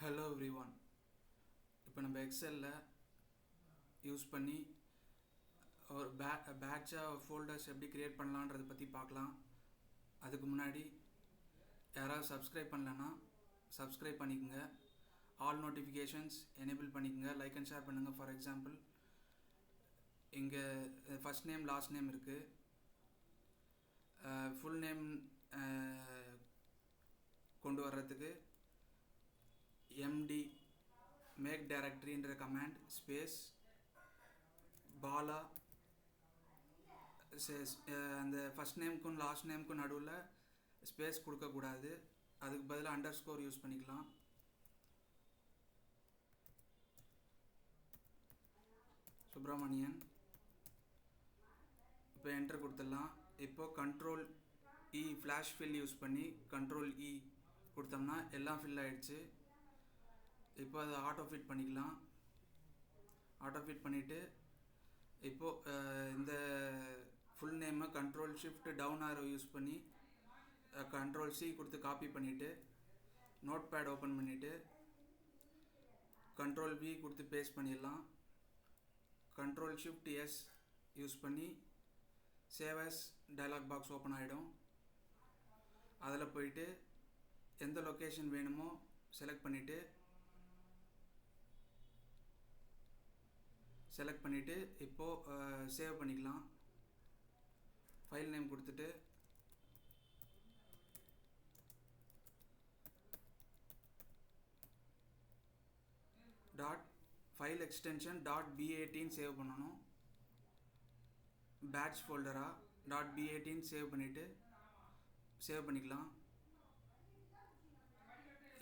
Hello everyone. இப்போ நம்ம எக்ஸலில் use பண்ணி ஒரு பேட்சாக ஃபோல்டர்ஸ் எப்படி க்ரியேட் பண்ணலான்றதை பற்றி பார்க்கலாம். அதுக்கு முன்னாடி யாராவது சப்ஸ்கிரைப் பண்ணலன்னா சப்ஸ்கிரைப் பண்ணிக்கோங்க. ஆல் நோட்டிஃபிகேஷன்ஸ் எனேபிள் பண்ணிக்கோங்க. லைக் அண்ட் ஷேர் பண்ணுங்கள். ஃபார் எக்ஸாம்பிள் இங்கே ஃபஸ்ட் நேம் லாஸ்ட் நேம் இருக்குது. ஃபுல் நேம் கொண்டு வர்றதுக்கு எம்டி மேக் டைரக்டரின்ற கமாண்ட் ஸ்பேஸ் பாலா அந்த ஃபஸ்ட் நேமுக்கும் லாஸ்ட் நேமுக்கும் நடுவில் ஸ்பேஸ் கொடுக்கக்கூடாது. அதுக்கு பதிலாக அண்டர்ஸ்கோர் யூஸ் பண்ணிக்கலாம். சுப்பிரமணியன். இப்போ என்டர் கொடுத்துடலாம். இப்போது control E flash fill use பண்ணி கண்ட்ரோல் இ கொடுத்தோம்னா எல்லாம் ஃபில் ஆகிடுச்சு. இப்போ அதை ஆட்டோ ஃபிட் பண்ணிக்கலாம். ஆட்டோ ஃபிட் பண்ணிவிட்டு இப்போது இந்த ஃபுல் நேமை control shift down arrow use பண்ணி கண்ட்ரோல் சி கொடுத்து காப்பி பண்ணிவிட்டு நோட் பேட் ஓப்பன் பண்ணிவிட்டு கண்ட்ரோல் வி கொடுத்து பேஸ்ட் பண்ணிடலாம். கண்ட்ரோல் ஷிஃப்ட் எஸ் யூஸ் பண்ணி save as dialog box open ஆகிடும். அதில் போயிட்டு எந்த லொக்கேஷன் வேணுமோ செலக்ட் பண்ணிவிட்டு இப்போது சேவ் பண்ணிக்கலாம். ஃபைல் நேம் கொடுத்துட்டு dot file extension .b18 save பண்ணணும். பேட்ச் ஃபோல்டராக .b18 சேவ் பண்ணிவிட்டு சேவ் பண்ணிக்கலாம்.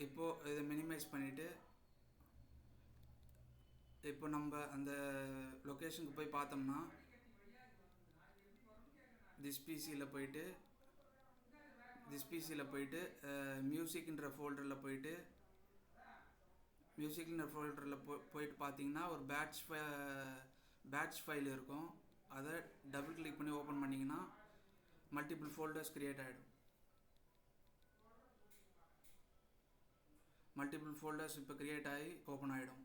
இப்போது இதை மினிமைஸ் பண்ணிவிட்டு இப்போ நம்ம அந்த லொக்கேஷனுக்கு போய் பார்த்தோம்னா திஸ் பிசியில் போயிட்டு மியூசிக்ன்ற ஃபோல்டரில் போயிட்டு பார்த்தீங்கன்னா ஒரு பேட்ச் ஃபைல் இருக்கும். அதை டபுள் கிளிக் பண்ணி ஓப்பன் பண்ணிங்கன்னா மல்டிபிள் ஃபோல்டர்ஸ் க்ரியேட் ஆகிடும். மல்டிபிள் ஃபோல்டர்ஸ் இப்போ க்ரியேட் ஆகி ஓப்பன் ஆகிடும்.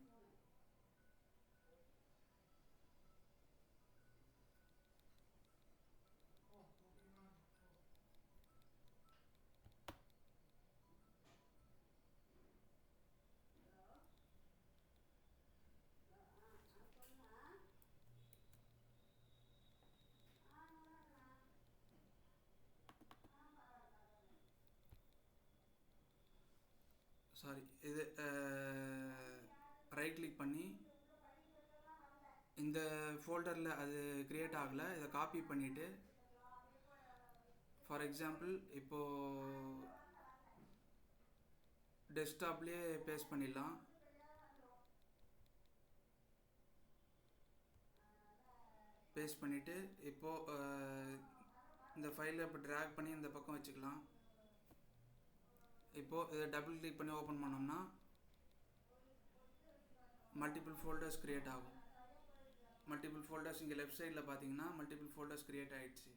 இது ரைட் கிளிக் பண்ணி இந்த ஃபோல்டரில் அது க்ரியேட் ஆகலை. இதை காப்பி பண்ணிவிட்டு ஃபார் எக்ஸாம்பிள் இப்போது டெஸ்க்டாப்லேயே பேஸ்ட் பண்ணிடலாம். பேஸ்ட் பண்ணிவிட்டு இப்போது இந்த ஃபைலை இப்போ ட்ராக் பண்ணி இந்த பக்கம் வச்சுக்கலாம். இப்போது இதை டபுள் கிளிக் பண்ணி ஓப்பன் பண்ணோம்னா மல்டிபிள் ஃபோல்டர்ஸ் க்ரியேட் ஆகும். மல்டிபிள் ஃபோல்டர்ஸ் இங்கே லெஃப்ட் சைடில் பார்த்தீங்கன்னா மல்டிபிள் ஃபோல்டர்ஸ் க்ரியேட் ஆகிடுச்சு.